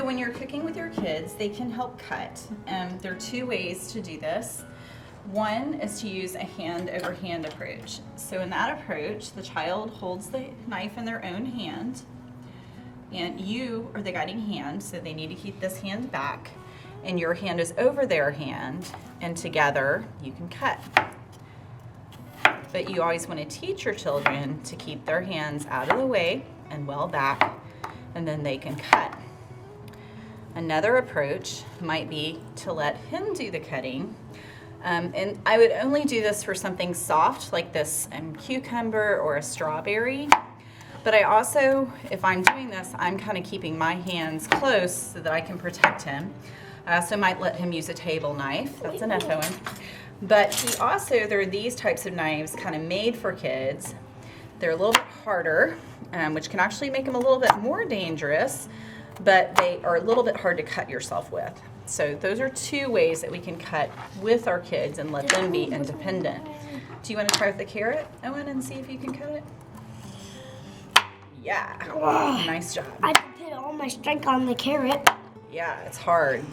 So when you're cooking with your kids, they can help cut. There are two ways to do this. One is to use a hand over hand approach. So in that approach, the child holds the knife in their own hand, and you are the guiding hand, so they need to keep this hand back, and your hand is over their hand, and together you can cut. But you always want to teach your children to keep their hands out of the way and well back, and then they can cut. Another approach might be to let him do the cutting. And I would only do this for something soft like this cucumber or a strawberry. But I also, if I'm doing this, I'm kind of keeping my hands close so that I can protect him. I also might let him use a table knife. That's an F-O-N. But there are these types of knives kind of made for kids. They're a little bit harder, which can actually make them a little bit more dangerous, but they are a little bit hard to cut yourself with. So those are two ways that we can cut with our kids and let them be independent. Do you want to try with the carrot, Owen, and see if you can cut it? Yeah, nice job. I put all my strength on the carrot. Yeah, it's hard.